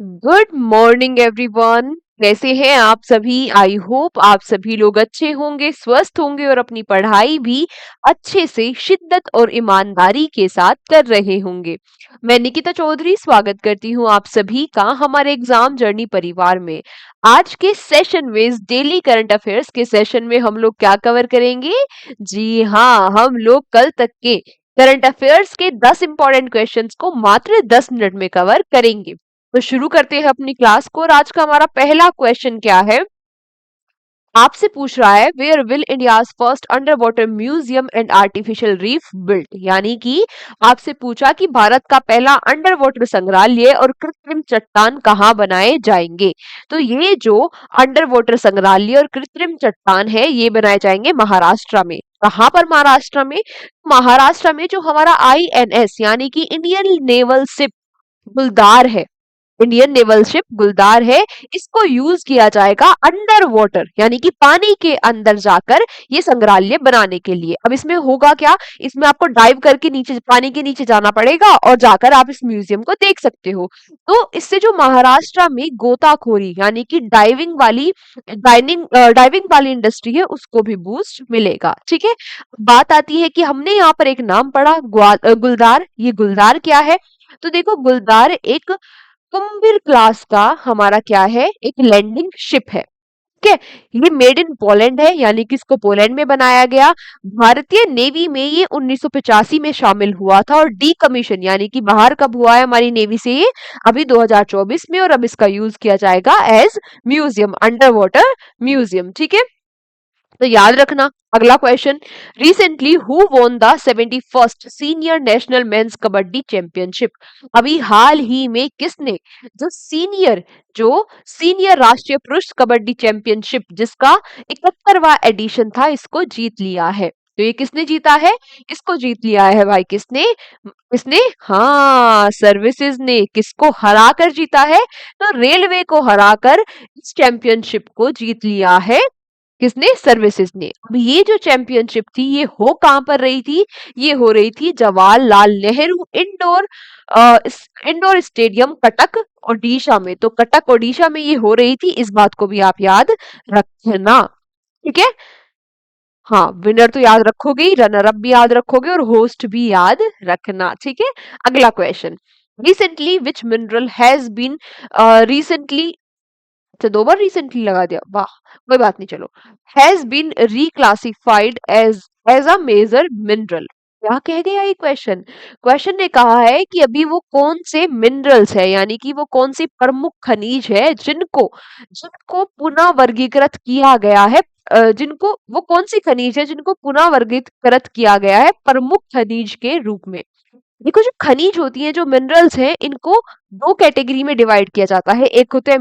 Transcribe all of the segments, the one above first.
Good morning everyone. कैसे हैं आप सभी? आई होप आप सभी लोग अच्छे होंगे, स्वस्थ होंगे और अपनी पढ़ाई भी अच्छे से शिद्दत और ईमानदारी के साथ कर रहे होंगे। मैं निकिता चौधरी स्वागत करती हूँ आप सभी का हमारे एग्जाम जर्नी परिवार में। आज के सेशन में, इस डेली करंट अफेयर्स के सेशन में हम लोग क्या कवर करेंगे? जी हाँ, हम लोग कल तक के करंट अफेयर्स के 10 इंपॉर्टेंट क्वेश्चंस को मात्र 10 मिनट में कवर करेंगे। तो शुरू करते हैं अपनी क्लास को और आज का हमारा पहला क्वेश्चन क्या है? आपसे पूछ रहा है where will India's first under water museum and artificial reef built. यानी कि आपसे पूछा कि भारत का पहला अंडर वाटर संग्रहालय और कृत्रिम चट्टान कहाँ बनाए जाएंगे। तो ये जो अंडर वाटर संग्रहालय और कृत्रिम चट्टान है ये बनाए जाएंगे महाराष्ट्र में। कहाँ पर? महाराष्ट्र में। महाराष्ट्र में जो हमारा आईएनएस यानी कि इंडियन नेवल शिप गुलदार है, इंडियन नेवल शिप गुलदार है, इसको यूज किया जाएगा अंडर वाटर यानी कि पानी के अंदर जाकर ये संग्रहालय बनाने के लिए। अब इसमें होगा क्या? इसमें आपको डाइव करके नीचे, पानी के नीचे जाना पड़ेगा और जाकर आप इस म्यूजियम को देख सकते हो। तो इससे जो महाराष्ट्र में गोताखोरी यानी कि डाइविंग वाली इंडस्ट्री है उसको भी बूस्ट मिलेगा। ठीक है, बात आती है कि हमने यहाँ पर एक नाम पढ़ा गुलदार। ये गुलदार क्या है? तो देखो, गुलदार एक कुंभीर क्लास का हमारा क्या है? एक लैंडिंग शिप है। ठीक है, ये मेड इन पोलैंड है यानी कि इसको पोलैंड में बनाया गया। भारतीय नेवी में ये 1985 में शामिल हुआ था और डी कमीशन यानी कि बाहर कब हुआ है हमारी नेवी से? ये अभी 2024 में। और अब इसका यूज किया जाएगा as museum, under water museum. ठीक है, तो याद रखना। अगला question, recently who won the 71st senior national men's kabaddi championship. अभी हाल ही में किसने जो सीनियर राष्ट्रीय पुरुष कबड्डी चैंपियनशिप जिसका 71वां एडिशन था इसको जीत लिया है? तो ये किसने जीता है? इसको जीत लिया है भाई किसने? किसने? हाँ, सर्विसेज ने। किसको हरा कर जीता है? तो रेलवे को हराकर इस चैंपियनशिप को जीत लिया है। किसने? सर्विसेज ने। अब ये जो चैंपियनशिप थी ये हो कहां पर रही थी? ये हो रही थी जवाहरलाल नेहरू इंडोर स्टेडियम कटक ओडिशा में। तो कटक ओडिशा में ये हो रही थी, इस बात को भी आप याद रखना। ठीक है, हाँ, विनर तो याद रखोगे ही, रनर अप भी याद रखोगे और होस्ट भी याद रखना। ठीक है, अगला question, recently which mineral has been recently, अच्छा 2 बार रिसेंटली लगा दिया, वाह, कोई बात नहीं, चलो। Has been reclassified as a major mineral. क्या कह गया ये क्वेश्चन? क्वेश्चन ने कहा है कि अभी वो कौन से मिनरल्स है यानी कि वो कौन सी प्रमुख खनिज है जिनको जिनको पुनः वर्गीकृत किया गया है। जिनको, वो कौन सी खनिज है जिनको पुनः वर्गीकृत किया गया है प्रमुख खनिज के रूप में? देखो, जो खनिज होती है, जो मिनरल्स हैं, इनको 2 कैटेगरी में डिवाइड किया जाता है। एक होते हैं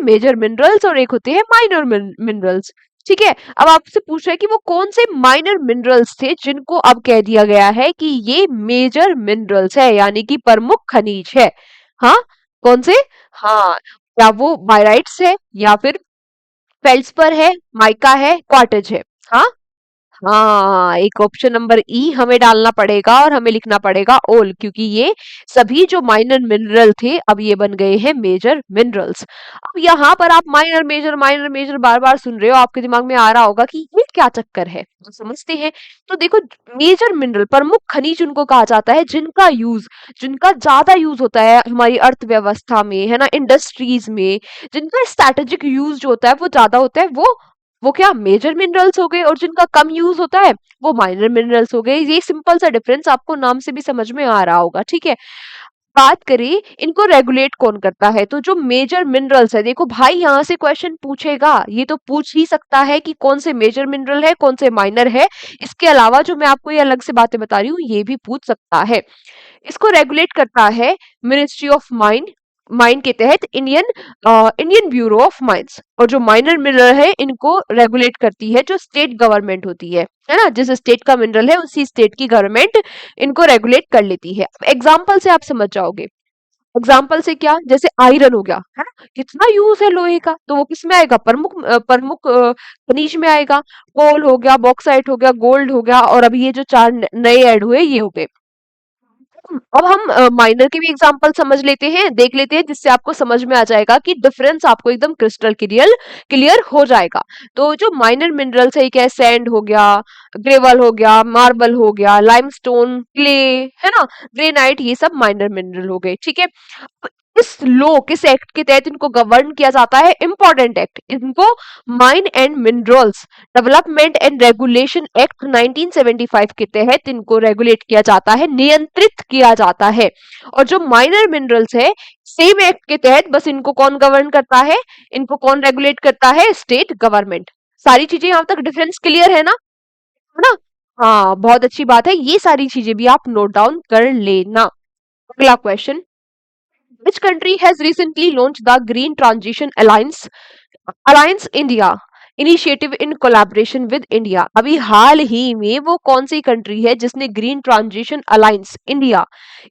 मेजर मिनरल्स और एक होते हैं माइनर मिनरल्स। ठीक है, अब आपसे पूछ रहा है कि वो कौन से माइनर मिनरल्स थे जिनको अब कह दिया गया है कि ये मेजर मिनरल्स है यानी कि प्रमुख खनिज है। हाँ, कौन से? हाँ, क्या वो बायराइट्स है या फिर फेल्ड्सपर है, माइका है, क्वार्टज है? हाँ, हाँ, एक ऑप्शन नंबर ई हमें डालना पड़ेगा और हमें लिखना पड़ेगा ओल, क्योंकि ये सभी जो माइनर मिनरल थे अब ये बन गए हैं मेजर मिनरल्स। अब यहाँ पर आप माइनर मेजर बार बार सुन रहे हो, आपके दिमाग में आ रहा होगा कि ये क्या चक्कर है, तो समझते हैं। तो देखो, मेजर मिनरल प्रमुख खनिज उनको कहा जाता है जिनका ज्यादा यूज होता है हमारी अर्थव्यवस्था में, है ना, इंडस्ट्रीज में, जिनका स्ट्रैटेजिक यूज जो होता है वो ज्यादा होता है, वो क्या मेजर मिनरल्स हो गए, और जिनका कम यूज होता है वो माइनर मिनरल्स हो गए। ये सिंपल सा डिफरेंस आपको नाम से भी समझ में आ रहा होगा। ठीक है, बात करें इनको रेगुलेट कौन करता है, तो जो मेजर मिनरल्स है, देखो भाई यहाँ से क्वेश्चन पूछेगा, ये तो पूछ ही सकता है कि कौन से मेजर मिनरल है कौन से माइनर है। इसके अलावा जो मैं आपको ये अलग से बातें बता रही हूँ ये भी पूछ सकता है। इसको रेगुलेट करता है मिनिस्ट्री ऑफ माइन के तहत इंडियन ब्यूरो ऑफ माइंस। और जो माइनर मिनरल है इनको रेगुलेट करती है जो स्टेट गवर्नमेंट होती है ना, जिस स्टेट का मिनरल है उसी स्टेट की गवर्नमेंट इनको रेगुलेट कर लेती है। एग्जाम्पल से आप समझ जाओगे। एग्जाम्पल से क्या, जैसे आयरन हो गया, है ना, कितना यूज है लोहे का, तो वो किस में आएगा? प्रमुख खनिज में आएगा। कोल हो गया, बॉक्साइट हो गया, गोल्ड हो गया, और अभी ये जो 4 नए ऐड हुए ये हो गए। अब हम माइनर के भी एग्जांपल समझ लेते हैं, देख लेते हैं, जिससे आपको समझ में आ जाएगा कि डिफरेंस आपको एकदम क्रिस्टल क्लियर क्लियर हो जाएगा। तो जो माइनर मिनरल्स है, क्या है, सैंड हो गया, ग्रेवल हो गया, मार्बल हो गया, लाइमस्टोन, क्ले, है ना, ग्रेनाइट, ये सब माइनर मिनरल हो गए। ठीक है, इस लॉ, किस एक्ट के तहत इनको गवर्न किया जाता है? इंपॉर्टेंट एक्ट, इनको mine and minerals development and regulation act 1975 के तहत इनको रेगुलेट किया जाता है, नियंत्रित किया जाता है। और जो माइनर मिनरल्स है, सेम एक्ट के तहत, बस इनको कौन गवर्न करता है, इनको कौन रेगुलेट करता है? State government. सारी चीजें यहां तक डिफरेंस क्लियर है ना? हाँ, बहुत अच्छी बात है, ये सारी चीजें भी आप नोट डाउन कर लेना। अगला question, which country has recently launched the Green Transition Alliance India initiative in collaboration with India? अभी हाल ही में वो कौन सी कंट्री है जिसने ग्रीन ट्रांजिशन अलायंस इंडिया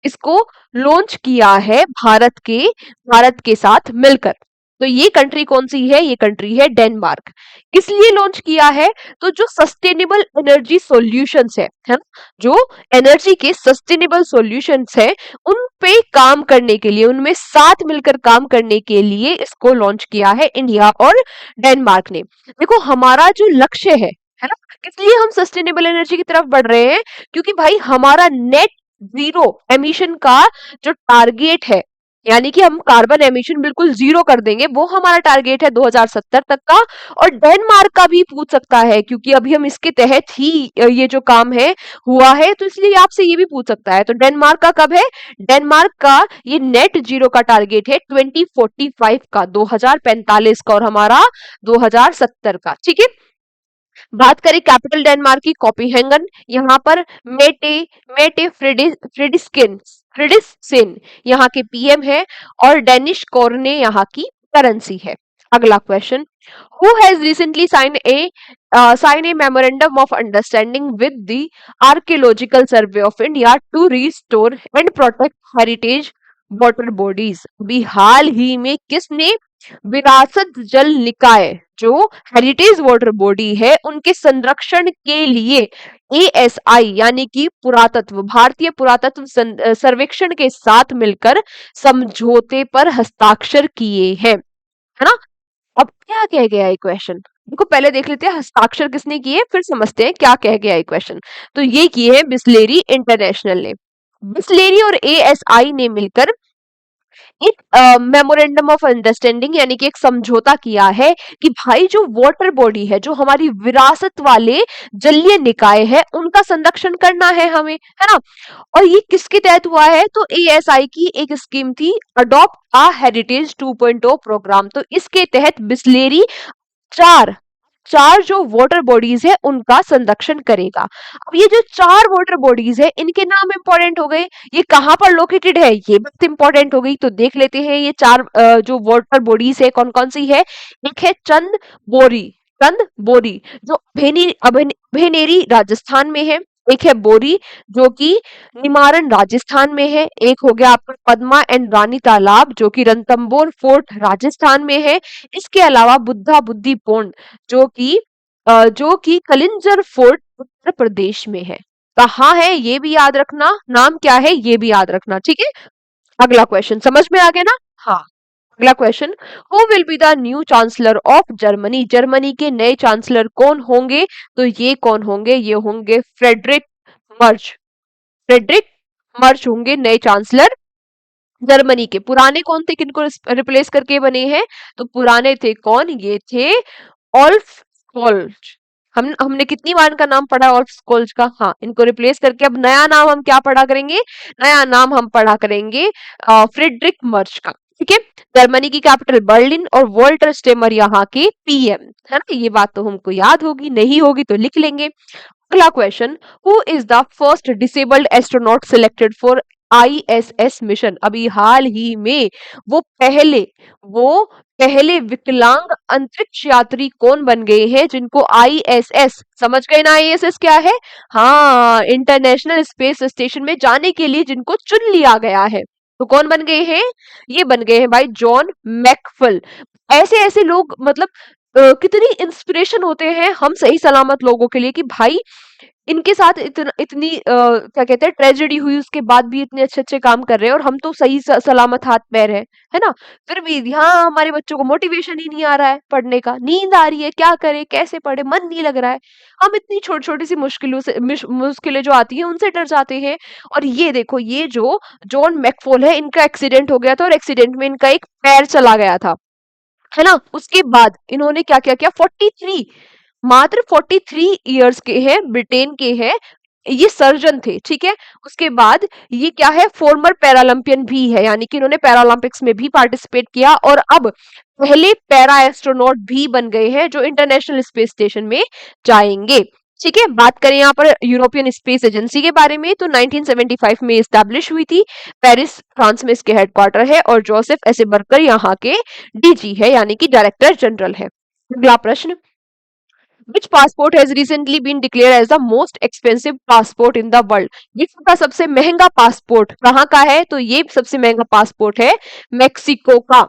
इसको लॉन्च किया है भारत के साथ मिलकर? तो ये कंट्री कौन सी है? ये कंट्री है डेनमार्क। किस लिए लॉन्च किया है? तो जो सस्टेनेबल एनर्जी सॉल्यूशंस है ना, जो एनर्जी के सस्टेनेबल सॉल्यूशंस है, उन पे काम करने के लिए, उनमें साथ मिलकर काम करने के लिए इसको लॉन्च किया है इंडिया और डेनमार्क ने। देखो, हमारा जो लक्ष्य है ना, किस लिए हम सस्टेनेबल एनर्जी की तरफ बढ़ रहे हैं? क्योंकि भाई हमारा नेट जीरो एमिशन का जो टारगेट है, यानी कि हम कार्बन एमिशन बिल्कुल जीरो कर देंगे, वो हमारा टारगेट है 2070 तक का। और डेनमार्क का भी पूछ सकता है, क्योंकि अभी हम इसके तहत ही ये जो काम है हुआ है, तो इसलिए आपसे ये भी पूछ सकता है। तो डेनमार्क का कब है? डेनमार्क का ये नेट जीरो का टारगेट है 2045 का, 2045 का, और हमारा 2070 का। ठीक है, बात करें कैपिटल डेनमार्क की, कोपेनहेगन। यहाँ पर मेटे मेटे फ्रेडिक्सेन यहाँ के पीएम है, और डेनिश कोरने यहाँ की करेंसी है। अगला question, who has recently sign a memorandum of understanding with the archaeological survey of India to restore and protect heritage water bodies? अभी हाल ही में किसने विरासत जल निकाय, जो हेरिटेज वाटर बॉडी है, उनके संरक्षण के लिए एएसआई यानी कि पुरातत्व, भारतीय पुरातत्व सर्वेक्षण के साथ मिलकर समझौते पर हस्ताक्षर किए हैं, है ना? अब क्या कह गया है क्वेश्चन? देखो, पहले देख लेते हैं हस्ताक्षर किसने किए, फिर समझते हैं क्या कह गया है क्वेश्चन। तो ये किए हैं बिस्लेरी इंटरनेशनल ने। बिस्लेरी और एएसआई ने मिलकर एक मेमोरेंडम ऑफ अंडरस्टैंडिंग यानी कि एक समझौता किया है कि भाई जो वाटर बॉडी है, जो हमारी विरासत वाले जलीय निकाय है, उनका संरक्षण करना है हमें, है ना? और ये किसके तहत हुआ है? तो एएसआई की एक स्कीम थी, अडॉप्ट अ हेरिटेज 2.0 प्रोग्राम। तो इसके तहत बिस्लेरी चार चार जो वाटर बॉडीज है उनका संरक्षण करेगा। अब ये जो चार वाटर बॉडीज है, इनके नाम इंपॉर्टेंट हो गए, ये कहाँ पर लोकेटेड है, ये बात इंपॉर्टेंट हो गई। तो देख लेते हैं ये चार जो वाटर बॉडीज है कौन कौन सी है। एक है चंद बोरी जो भेनेरी राजस्थान में है। एक है बोरी जो कि निमारन राजस्थान में है। एक हो गया आपका पद्मा एंड रानी तालाब जो कि रणथंभौर फोर्ट राजस्थान में है। इसके अलावा बुद्धा बुद्धि पौंड जो कि कलिंजर फोर्ट उत्तर प्रदेश में है। कहाँ है ये भी याद रखना, नाम क्या है ये भी याद रखना। ठीक है, अगला क्वेश्चन समझ में आ गया ना? हाँ, अगला question, who will be the new chancellor of Germany? Germany के नए चांसलर कौन होंगे? तो ये कौन होंगे? ये होंगे फ्रेडरिक मर्च होंगे नए चांसलर जर्मनी के। पुराने कौन थे, किनको रिप्लेस करके बने हैं? तो पुराने थे कौन? ये थे ऑल्फ स्कोल्ज। हमने कितनी बार इनका नाम पढ़ा ऑल्फ स्कोल्ज का? हाँ, इनको रिप्लेस करके अब नया नाम हम क्या पढ़ा करेंगे? नया नाम हम पढ़ा करेंगे फ्रेडरिक मर्च का। ठीक है, जर्मनी की कैपिटल बर्लिन और वोल्टर स्टेमर यहाँ के पीएम, है ना? ये बात तो हमको याद होगी, नहीं होगी तो लिख लेंगे। अगला question, who is the first disabled astronaut selected for ISS mission? अभी हाल ही में वो पहले विकलांग अंतरिक्ष यात्री कौन बन गए हैं जिनको आईएसएस, समझ गए ना आईएसएस क्या है? हाँ, इंटरनेशनल स्पेस स्टेशन में जाने के लिए जिनको चुन लिया गया है। तो कौन बन गए हैं? ये बन गए हैं भाई जॉन मैकफल। ऐसे ऐसे लोग, मतलब कितनी इंस्पिरेशन होते हैं हम सही सलामत लोगों के लिए कि भाई इनके साथ इतनी क्या कहते हैं ट्रेजेडी हुई उसके बाद भी इतने अच्छे-अच्छे काम कर रहे हैं और हम तो सही सलामत हाथ पैर है ना? फिर भी यहाँ हमारे बच्चों को मोटिवेशन ही नहीं आ रहा है पढ़ने का, नींद आ रही है, क्या करें, कैसे पढ़ें, मन नहीं लग रहा है। हम इतनी छोटी-छोटी सी मुश्किलों से मुश्किलें जो आती हैं उनसे डर जाते हैं। और ये देखो ये जो जॉन मैकफॉल है इनका एक्सीडेंट हो गया था और एक्सीडेंट में इनका एक पैर चला गया था। है ना? उसके बाद इन्होंने क्या-क्या किया 43 मात्र 43 इयर्स के हैं, ब्रिटेन के हैं, ये सर्जन थे, ठीक है? उसके बाद ये क्या है फॉर्मर पैरालंपियन भी है, यानी कि इन्होंने पैरालंपिक्स में भी पार्टिसिपेट किया और अब पहले पैरा एस्ट्रोनॉट भी बन गए हैं जो इंटरनेशनल स्पेस स्टेशन में जाएंगे। ठीक है, बात करें यहाँ पर यूरोपियन स्पेस एजेंसी के बारे में तो 1975 में इस्टेब्लिश हुई थी। पेरिस फ्रांस में इसके हेडक्वार्टर है और जोसेफ एसेबर्कर यहाँ के डीजी है यानी कि डायरेक्टर जनरल है। अगला प्रश्न, Which passport has recently been declared as the most expensive passport in the world? विश्व का सबसे महंगा पासपोर्ट कहाँ का है? तो ये सबसे महंगा पासपोर्ट है मेक्सिको का।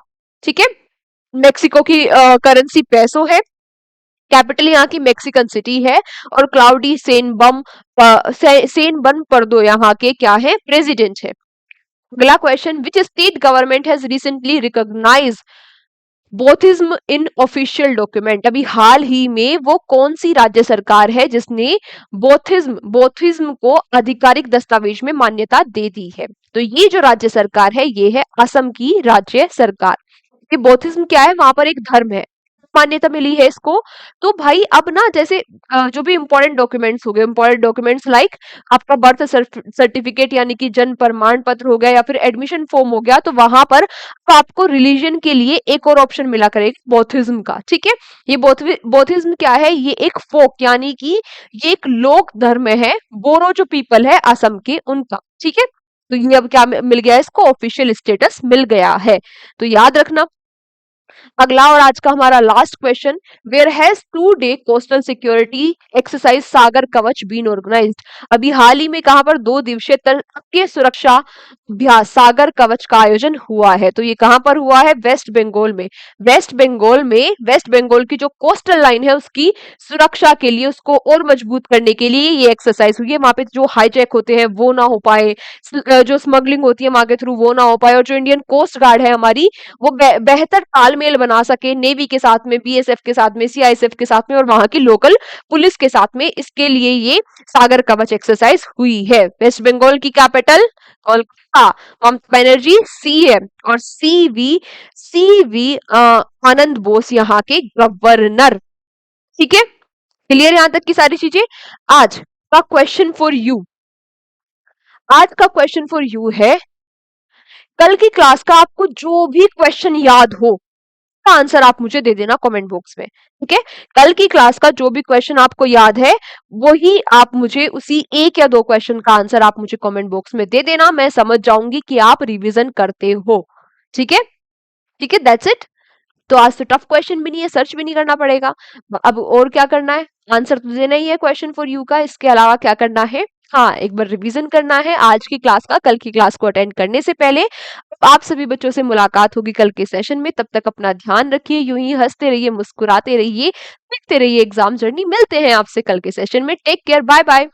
ठीक है, मेक्सिको की करेंसी पेसो है, कैपिटल यहाँ की मेक्सिकन सिटी है और क्लाउडी सेन बन पर्दो यहाँ के क्या है प्रेसिडेंट है। अगला question, which state government has recently recognize Buddhism in official document? अभी हाल ही में वो कौन सी राज्य सरकार है जिसने बोथिज्म को आधिकारिक दस्तावेज में मान्यता दे दी है? तो ये जो राज्य सरकार है ये है असम की राज्य सरकार। ये बोथिज्म क्या है, वहां पर एक धर्म है, मान्यता मिली है इसको। तो भाई अब ना जैसे जो भी इंपॉर्टेंट डॉक्यूमेंट्स हो गए, इंपॉर्टेंट डॉक्यूमेंट्स लाइक आपका बर्थ सर्टिफिकेट यानी कि जन्म प्रमाण पत्र हो गया या फिर एडमिशन फॉर्म हो गया, तो वहां पर अब आपको रिलीजन के लिए एक और ऑप्शन मिला करेगा बौद्धिज्म का। ठीक है, ये बौद्धिज्म क्या है, ये एक फोक यानी कि ये एक लोक धर्म है, बोरो जो पीपल है असम के उनका। ठीक है, तो ये अब क्या मिल गया, इसको ऑफिशियल स्टेटस मिल गया है, तो याद रखना। अगला और आज का हमारा last question, where has 2 day coastal security exercise Sagar Kavach been organised? अभी हाल ही में कहां पर 2 दिवसीय तटीय सुरक्षा अभ्यास सागर कवच का आयोजन हुआ है? तो ये कहां पर हुआ है, वेस्ट बंगाल में। वेस्ट बंगाल की जो कोस्टल लाइन है उसकी सुरक्षा के लिए, उसको और मजबूत करने के लिए ये एक्सरसाइज हुई है। वहां पे जो हाईजैक होते हैं वो ना हो पाए, जो स्मगलिंग होती है वहां के थ्रू वो ना हो पाए, और जो इंडियन कोस्ट गार्ड है हमारी वो बेहतर तालमेल बना सके नेवी के साथ में, बीएसएफ के साथ में, सीआईएसएफ के साथ में और वहां की लोकल पुलिस के साथ में, इसके लिए ये सागर कवच एक्सरसाइज हुई है। वेस्ट बंगाल की कैपिटल कोलकाता, ममता बनर्जी सीएम और सीवी आनंद बोस यहाँ के गवर्नर। ठीक है, क्लियर यहां तक की सारी चीजें। आज का क्वेश्चन फॉर यू आज का क्वेश्चन फॉर यू है, कल की क्लास का आपको जो भी क्वेश्चन याद हो का आंसर आप मुझे दे देना कमेंट बॉक्स में। ठीक है, कल की क्लास का जो भी क्वेश्चन आपको याद है वही आप मुझे उसी 1 या 2 क्वेश्चन का आंसर आप मुझे कमेंट बॉक्स में दे देना, मैं समझ जाऊंगी कि आप रिवीजन करते हो। ठीक है, ठीक है, दैट्स इट। तो आज तो टफ क्वेश्चन भी नहीं है, सर्च भी नहीं करना पड़ेगा। अब और क्या करना है, आंसर तो देना ही है क्वेश्चन फॉर यू का, इसके अलावा क्या करना है, हाँ एक बार रिवीजन करना है आज की क्लास का कल की क्लास को अटेंड करने से पहले। आप सभी बच्चों से मुलाकात होगी कल के सेशन में, तब तक अपना ध्यान रखिए, यूं ही हंसते रहिए, मुस्कुराते रहिए, देखते रहिए एग्जाम जर्नी। मिलते हैं आपसे कल के सेशन में, टेक केयर, बाय बाय।